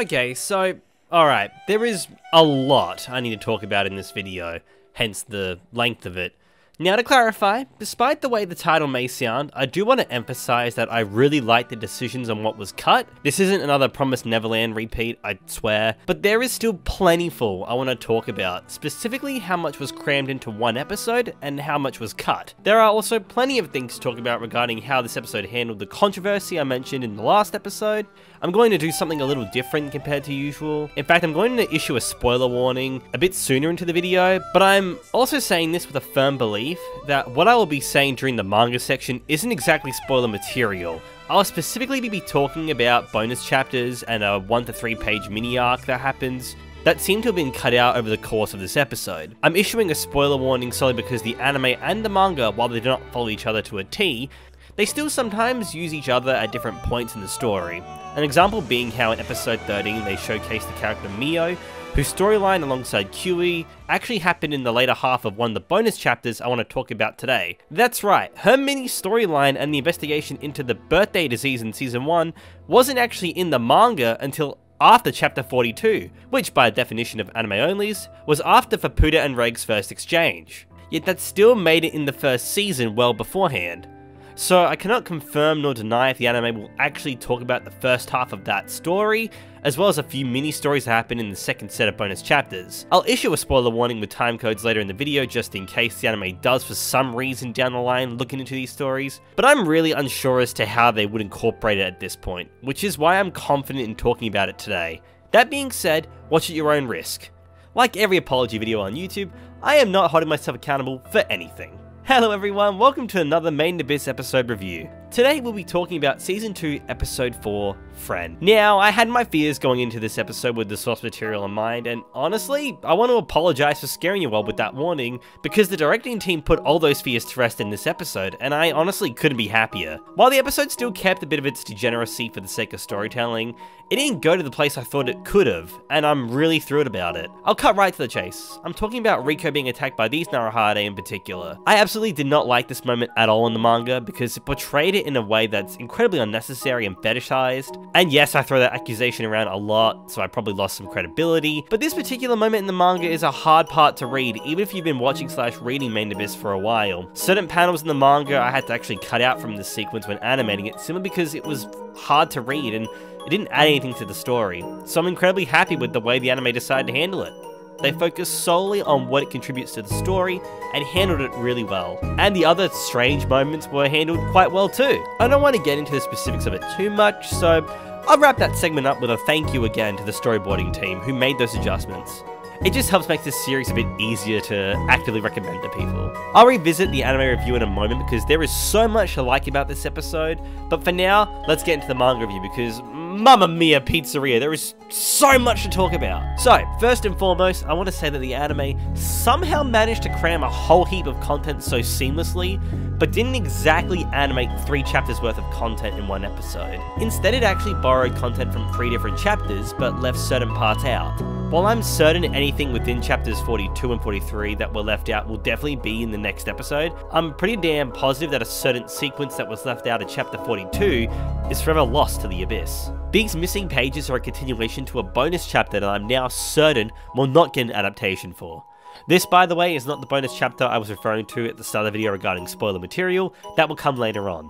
Okay, so, alright, there is a lot I need to talk about in this video, hence the length of it. Now to clarify, despite the way the title may sound, I do want to emphasize that I really like the decisions on what was cut. This isn't another Promised Neverland repeat, I swear, but there is still plentiful I want to talk about, specifically how much was crammed into one episode and how much was cut. There are also plenty of things to talk about regarding how this episode handled the controversy I mentioned in the last episode. I'm going to do something a little different compared to usual. In fact, I'm going to issue a spoiler warning a bit sooner into the video, but I'm also saying this with a firm belief that what I will be saying during the manga section isn't exactly spoiler material. I'll specifically be talking about bonus chapters and a 1 to 3 page mini arc that happens that seem to have been cut out over the course of this episode. I'm issuing a spoiler warning solely because the anime and the manga, while they do not follow each other to a T, they still sometimes use each other at different points in the story. An example being how in episode 13 they showcase the character Mio, whose storyline alongside Kiwi actually happened in the later half of one of the bonus chapters I want to talk about today. That's right, her mini storyline and the investigation into the birthday disease in season 1 wasn't actually in the manga until after chapter 42, which by definition of anime onlys, was after Fupuda and Reg's first exchange. Yet that still made it in the first season well beforehand. So I cannot confirm nor deny if the anime will actually talk about the first half of that story, as well as a few mini stories that happen in the second set of bonus chapters. I'll issue a spoiler warning with timecodes later in the video just in case the anime does for some reason down the line looking into these stories, but I'm really unsure as to how they would incorporate it at this point, which is why I'm confident in talking about it today. That being said, watch at your own risk. Like every apology video on YouTube, I am not holding myself accountable for anything. Hello everyone, welcome to another Made in Abyss episode review. Today we'll be talking about Season 2, Episode 4, Friend. Now, I had my fears going into this episode with the source material in mind, and honestly, I want to apologize for scaring you all with that warning, because the directing team put all those fears to rest in this episode, and I honestly couldn't be happier. While the episode still kept a bit of its degeneracy for the sake of storytelling, it didn't go to the place I thought it could have, and I'm really thrilled about it. I'll cut right to the chase. I'm talking about Riko being attacked by these Naruhade in particular. I absolutely did not like this moment at all in the manga, because it portrayed it in a way that's incredibly unnecessary and fetishized. And yes, I throw that accusation around a lot, so I probably lost some credibility, but this particular moment in the manga is a hard part to read, even if you've been watching / reading Made in Abyss for a while. Certain panels in the manga I had to actually cut out from the sequence when animating it, simply because it was hard to read and it didn't add anything to the story. So I'm incredibly happy with the way the anime decided to handle it. They focused solely on what it contributes to the story and handled it really well. And the other strange moments were handled quite well too. I don't want to get into the specifics of it too much, so I'll wrap that segment up with a thank you again to the storyboarding team who made those adjustments. It just helps make this series a bit easier to actively recommend to people. I'll revisit the anime review in a moment because there is so much to like about this episode, but for now, let's get into the manga review because Mamma Mia Pizzeria, there is so much to talk about. So, first and foremost, I want to say that the anime somehow managed to cram a whole heap of content so seamlessly, but didn't exactly animate 3 chapters worth of content in one episode. Instead, it actually borrowed content from 3 different chapters, but left certain parts out. While I'm certain anything within chapters 42 and 43 that were left out will definitely be in the next episode, I'm pretty damn positive that a certain sequence that was left out of chapter 42 is forever lost to the abyss. These missing pages are a continuation to a bonus chapter that I'm now certain will not get an adaptation for. This, by the way, is not the bonus chapter I was referring to at the start of the video regarding spoiler material, that will come later on.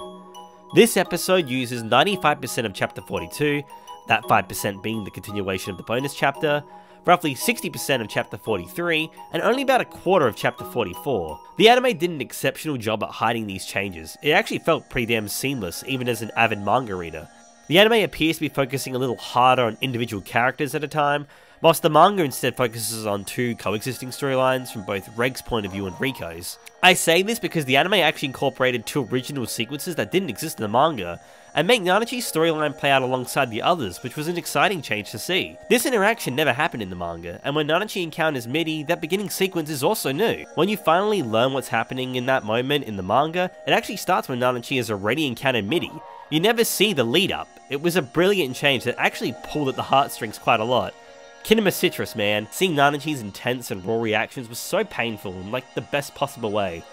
This episode uses 95% of chapter 42, that 5% being the continuation of the bonus chapter, roughly 60% of chapter 43, and only about a quarter of chapter 44. The anime did an exceptional job at hiding these changes. It actually felt pretty damn seamless, even as an avid manga reader. The anime appears to be focusing a little harder on individual characters at a time, whilst the manga instead focuses on 2 coexisting storylines from both Reg's point of view and Riko's. I say this because the anime actually incorporated 2 original sequences that didn't exist in the manga, and make Nanachi's storyline play out alongside the others, which was an exciting change to see. This interaction never happened in the manga, and when Nanachi encounters Midi, that beginning sequence is also new. When you finally learn what's happening in that moment in the manga, it actually starts when Nanachi has already encountered Midi. You never see the lead up. It was a brilliant change that actually pulled at the heartstrings quite a lot. Kinema Citrus, man. Seeing Nanachi's intense and raw reactions was so painful in like the best possible way.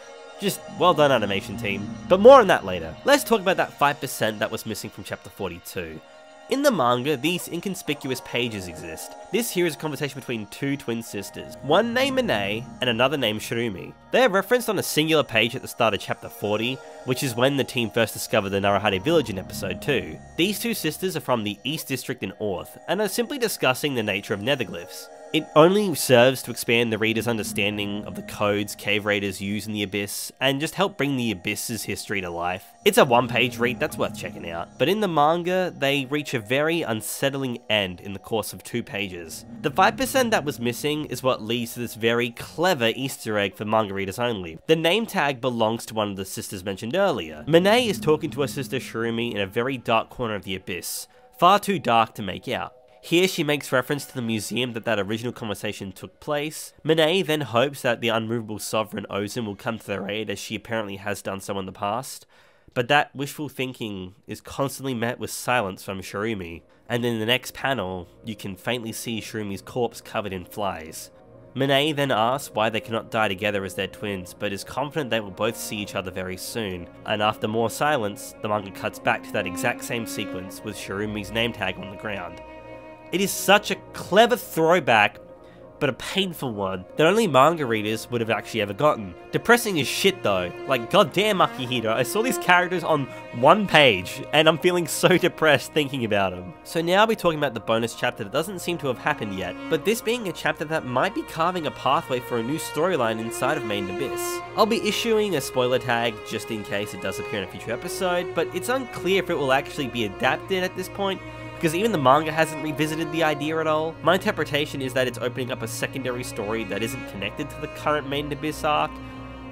Just well done, animation team. But more on that later. Let's talk about that 5% that was missing from chapter 42. In the manga, these inconspicuous pages exist. This here is a conversation between two twin sisters, one named Minae and another named Shirumi. They are referenced on a singular page at the start of chapter 40, which is when the team first discovered the Naruhade village in episode 2. These two sisters are from the East District in Orth, and are simply discussing the nature of netherglyphs. It only serves to expand the reader's understanding of the codes cave raiders use in the Abyss, and just help bring the Abyss's history to life. It's a one-page read that's worth checking out, but in the manga, they reach a very unsettling end in the course of 2 pages. The 5% that was missing is what leads to this very clever Easter egg for manga readers only. The name tag belongs to one of the sisters mentioned earlier. Minae is talking to her sister Shirumi in a very dark corner of the Abyss, far too dark to make out. Here she makes reference to the museum that original conversation took place. Minae then hopes that the unmovable sovereign Ozen will come to their aid, as she apparently has done so in the past. But that wishful thinking is constantly met with silence from Shirumi, and in the next panel, you can faintly see Shirumi's corpse covered in flies. Minae then asks why they cannot die together as their twins, but is confident they will both see each other very soon, and after more silence, the manga cuts back to that exact same sequence with Shirumi's name tag on the ground. It is such a clever throwback, but a painful one, that only manga readers would have actually ever gotten. Depressing as shit though. Like, goddamn Akihito, I saw these characters on 1 page, and I'm feeling so depressed thinking about them. So now I'll be talking about the bonus chapter that doesn't seem to have happened yet, but this being a chapter that might be carving a pathway for a new storyline inside of Main Abyss. I'll be issuing a spoiler tag just in case it does appear in a future episode, but it's unclear if it will actually be adapted at this point, because even the manga hasn't revisited the idea at all. My interpretation is that it's opening up a secondary story that isn't connected to the current Main Abyss arc,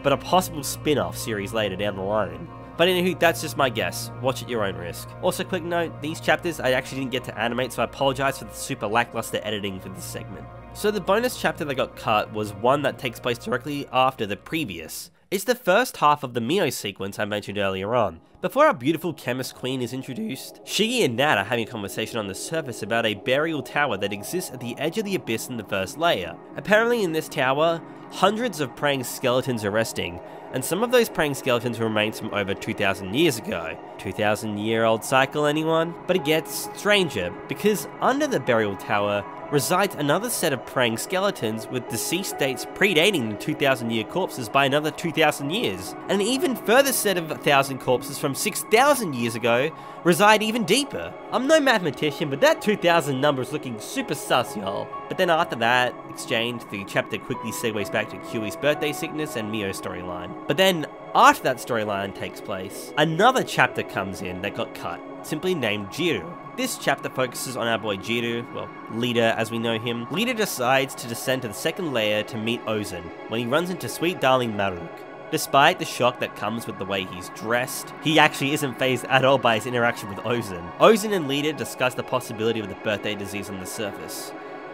but a possible spin-off series later down the line. But anywho, that's just my guess. Watch at your own risk. Also, quick note, these chapters I actually didn't get to animate, so I apologize for the super lackluster editing for this segment. So the bonus chapter that got cut was one that takes place directly after the previous. It's the first half of the Mio sequence I mentioned earlier on. Before our beautiful chemist queen is introduced, Shigi and Nat are having a conversation on the surface about a burial tower that exists at the edge of the Abyss in the first layer. Apparently in this tower, hundreds of praying skeletons are resting, and some of those praying skeletons remains from over 2,000 years ago. 2,000-year-old cycle, anyone? But it gets stranger, because under the burial tower resides another set of praying skeletons with deceased dates predating the 2,000-year corpses by another 2,000 years. And an even further set of 1,000 corpses from 6,000 years ago reside even deeper. I'm no mathematician, but that 2,000 number is looking super sus, y'all. But then after that exchange, the chapter quickly segues back to Kyui's birthday sickness and Mio's storyline. But then, after that storyline takes place, another chapter comes in that got cut, simply named Jiru. This chapter focuses on our boy Jiru, well, Leader as we know him. Leader decides to descend to the second layer to meet Ozen, when he runs into sweet darling Maruk. Despite the shock that comes with the way he's dressed, he actually isn't fazed at all by his interaction with Ozen. Ozen and Leader discuss the possibility of the birthday disease on the surface.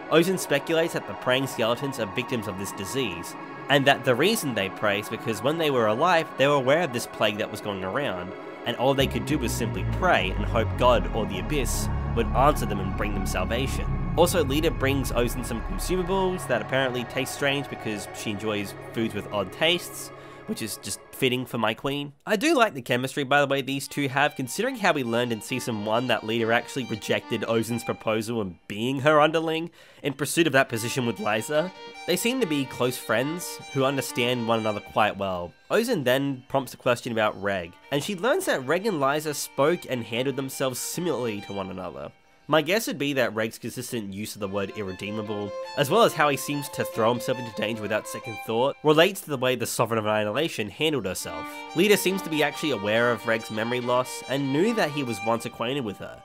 Ozen speculates that the praying skeletons are victims of this disease, and that the reason they pray is because when they were alive, they were aware of this plague that was going around, and all they could do was simply pray and hope God or the Abyss would answer them and bring them salvation. Also, Leader brings Ozen some consumables that apparently taste strange because she enjoys foods with odd tastes, which is just fitting for my queen. I do like the chemistry, by the way, these two have, considering how we learned in Season 1 that Leader actually rejected Ozen's proposal and being her underling in pursuit of that position with Liza. They seem to be close friends who understand one another quite well. Ozen then prompts a question about Reg, and she learns that Reg and Liza spoke and handled themselves similarly to one another. My guess would be that Reg's consistent use of the word irredeemable, as well as how he seems to throw himself into danger without second thought, relates to the way the Sovereign of Annihilation handled herself. Leader seems to be actually aware of Reg's memory loss, and knew that he was once acquainted with her.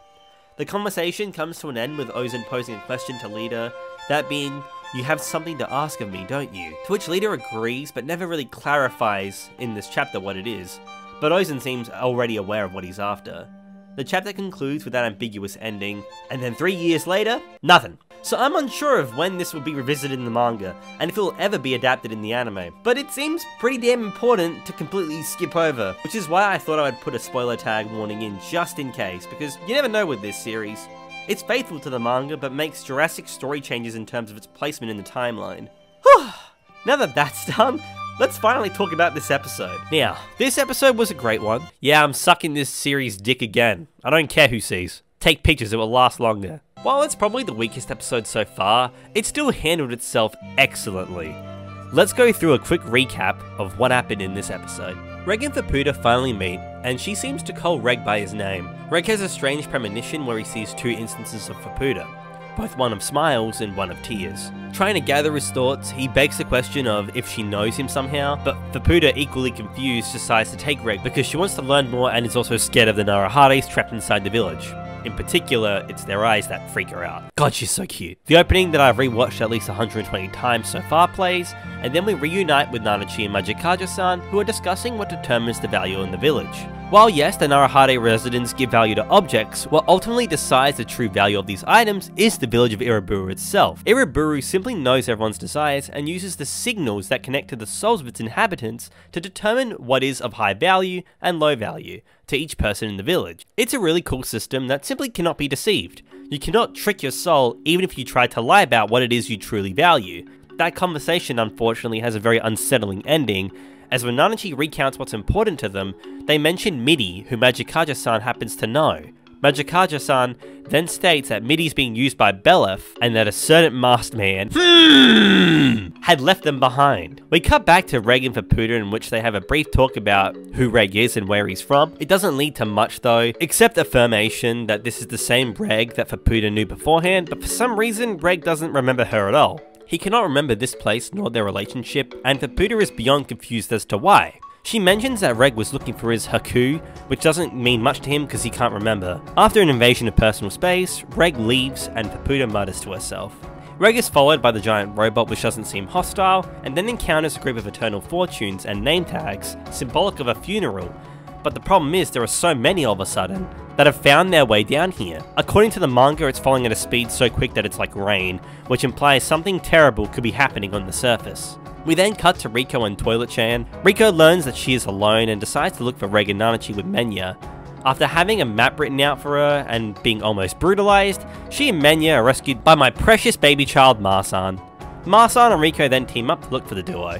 The conversation comes to an end with Ozen posing a question to Leader, that being, "You have something to ask of me, don't you?" To which Leader agrees, but never really clarifies in this chapter what it is, but Ozen seems already aware of what he's after. The chapter concludes with that ambiguous ending, and then 3 years later, nothing. So I'm unsure of when this will be revisited in the manga, and if it will ever be adapted in the anime. But it seems pretty damn important to completely skip over, which is why I thought I would put a spoiler tag warning in just in case, because you never know with this series. It's faithful to the manga, but makes drastic story changes in terms of its placement in the timeline. Whew! Now that that's done, let's finally talk about this episode. Now, this episode was a great one. Yeah, I'm sucking this series dick again. I don't care who sees. take pictures, it will last longer. While it's probably the weakest episode so far, it still handled itself excellently. Let's go through a quick recap of what happened in this episode. Reg and Faputa finally meet, and she seems to call Reg by his name. Reg has a strange premonition where he sees two instances of Faputa, both one of smiles and one of tears. Trying to gather his thoughts, he begs the question of if she knows him somehow, but Faputa, equally confused, decides to take Reg because she wants to learn more and is also scared of the Narahades trapped inside the village. In particular, it's their eyes that freak her out. God, she's so cute. The opening that I've rewatched at least 120 times so far plays, and then we reunite with Nanachi and Majikaja-san, who are discussing what determines the value in the village. While yes, the Narahade residents give value to objects, what ultimately decides the true value of these items is the village of Iraburu itself. Iraburu simply knows everyone's desires and uses the signals that connect to the souls of its inhabitants to determine what is of high value and low value to each person in the village. It's a really cool system that simply cannot be deceived. You cannot trick your soul even if you try to lie about what it is you truly value. That conversation unfortunately has a very unsettling ending, as when Nanachi recounts what's important to them, they mention Midi, who Majikaja-san happens to know. Majikaja-san then states that Midi's being used by Belaf, and that a certain masked man had left them behind. We cut back to Reg and Faputa, in which they have a brief talk about who Reg is and where he's from. It doesn't lead to much though, except affirmation that this is the same Reg that Faputa knew beforehand, but for some reason Reg doesn't remember her at all. He cannot remember this place nor their relationship, and Faputa is beyond confused as to why. She mentions that Reg was looking for his Haku, which doesn't mean much to him because he can't remember. After an invasion of personal space, Reg leaves and Faputa mutters to herself. Reg is followed by the giant robot, which doesn't seem hostile, and then encounters a group of eternal fortunes and name tags, symbolic of a funeral. But the problem is there are so many all of a sudden that have found their way down here. According to the manga, it's falling at a speed so quick that it's like rain, which implies something terrible could be happening on the surface. We then cut to Riko and Toilet-chan. Riko learns that she is alone and decides to look for Reg and Nanachi with Menya. After having a map written out for her and being almost brutalized, she and Menya are rescued by my precious baby child Marsan. Marsan and Riko then team up to look for the duo.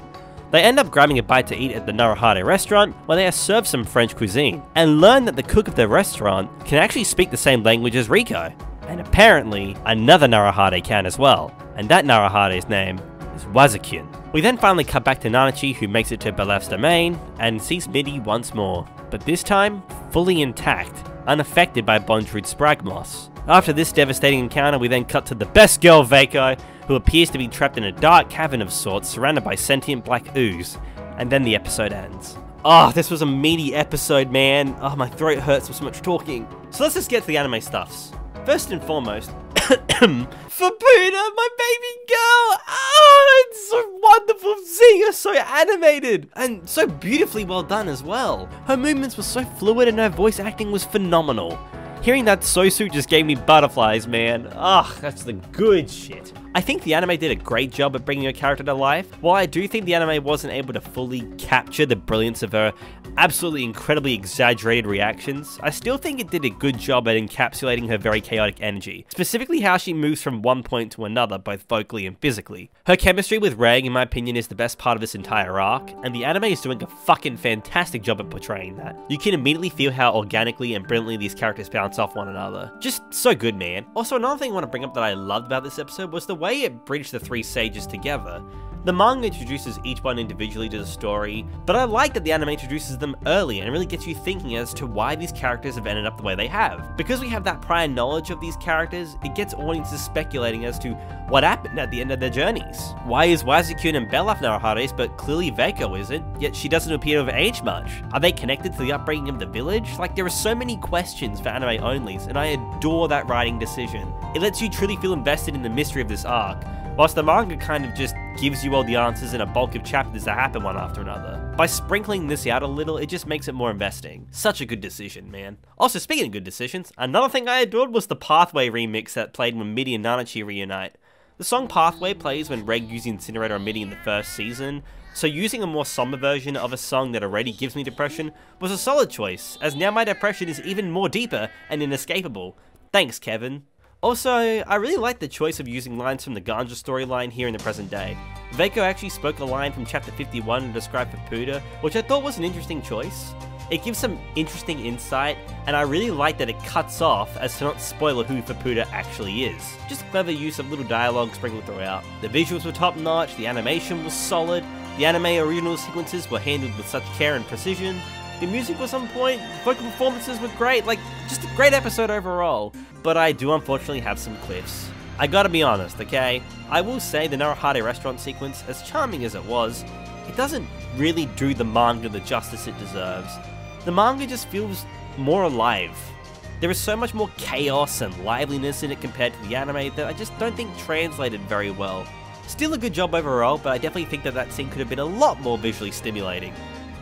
They end up grabbing a bite to eat at the Narahade restaurant, where they are served some French cuisine, and learn that the cook of the restaurant can actually speak the same language as Riko. And apparently, another Narahade can as well, and that Narahade's name is Wazukyun. We then finally cut back to Nanachi, who makes it to Belaf's domain, and sees Midi once more, but this time, fully intact, unaffected by Bondrewd's Spragmoss. After this devastating encounter, we then cut to the best girl, Veiko, who appears to be trapped in a dark cavern of sorts, surrounded by sentient black ooze, and then the episode ends. Oh, this was a meaty episode, man. Oh, my throat hurts with so much talking. So let's just get to the anime stuffs. First and foremost, Faputa, my baby girl! Oh, it's so wonderful seeing her so animated! And so beautifully well done as well. Her movements were so fluid and her voice acting was phenomenal. Hearing that Sosu just gave me butterflies, man. Ugh, that's the good shit. I think the anime did a great job at bringing her character to life. While I do think the anime wasn't able to fully capture the brilliance of her absolutely incredibly exaggerated reactions, I still think it did a good job at encapsulating her very chaotic energy, specifically how she moves from one point to another, both vocally and physically. Her chemistry with Reg, in my opinion, is the best part of this entire arc, and the anime is doing a fucking fantastic job at portraying that. You can immediately feel how organically and brilliantly these characters bounce off one another. Just so good, man. Also, another thing I want to bring up that I loved about this episode was the way it bridged the three sages together. The manga introduces each one individually to the story, but I like that the anime introduces them early and really gets you thinking as to why these characters have ended up the way they have. Because we have that prior knowledge of these characters, it gets audiences speculating as to what happened at the end of their journeys. Why is Wazukyun and Belaf Narahades, but clearly Veiko isn't, yet she doesn't appear to have aged much? Are they connected to the upbringing of the village? Like, there are so many questions for anime onlys, and I adore that writing decision. It lets you truly feel invested in the mystery of this arc, whilst the manga kind of just gives you all the answers in a bulk of chapters that happen one after another. By sprinkling this out a little, it just makes it more investing. Such a good decision, man. Also, speaking of good decisions, another thing I adored was the Pathway remix that played when Midi and Nanachi reunite. The song Pathway plays when Reg used Incinerator on Midi in the first season, so using a more somber version of a song that already gives me depression was a solid choice, as now my depression is even more deeper and inescapable. Thanks, Kevin. Also, I really like the choice of using lines from the Ganja storyline here in the present day. Veiko actually spoke a line from chapter 51 to describe Faputa, which I thought was an interesting choice. It gives some interesting insight, and I really like that it cuts off as to not spoil who Fupuda actually is. Just clever use of little dialogue sprinkled throughout. The visuals were top notch, the animation was solid, the anime original sequences were handled with such care and precision, the music was on point, vocal performances were great, like, just a great episode overall. But I do unfortunately have some quiffs. I gotta be honest, okay? I will say the Naruhade restaurant sequence, as charming as it was, it doesn't really do the manga the justice it deserves. The manga just feels more alive. There is so much more chaos and liveliness in it compared to the anime that I just don't think translated very well. Still a good job overall, but I definitely think that that scene could have been a lot more visually stimulating.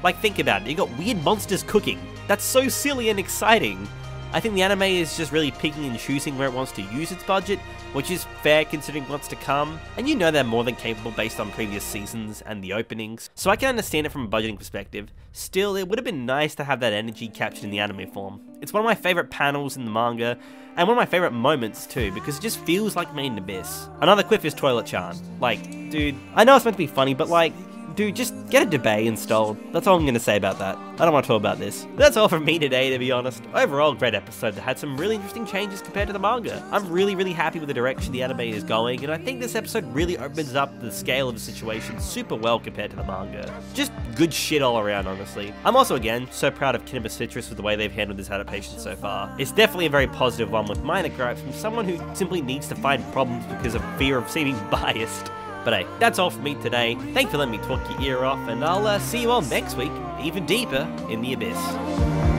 Like, think about it, you got weird monsters cooking. That's so silly and exciting. I think the anime is just really picking and choosing where it wants to use its budget, which is fair considering what's to come, and you know they're more than capable based on previous seasons and the openings, so I can understand it from a budgeting perspective. Still, it would have been nice to have that energy captured in the anime form. It's one of my favourite panels in the manga, and one of my favourite moments too, because it just feels like Made in Abyss. Another quiff is Toilet-chan. Like, dude, I know it's meant to be funny, but like, dude, just get a debate installed. That's all I'm going to say about that. I don't want to talk about this. That's all from me today, to be honest. Overall, great episode that had some really interesting changes compared to the manga. I'm really happy with the direction the anime is going, and I think this episode really opens up the scale of the situation super well compared to the manga. Just good shit all around, honestly. I'm also, again, so proud of Kinema Citrus with the way they've handled this adaptation so far. It's definitely a very positive one with minor gripes from someone who simply needs to find problems because of fear of seeming biased. But hey, that's all from me today. Thanks for letting me talk your ear off, and I'll see you all next week, even deeper in the abyss.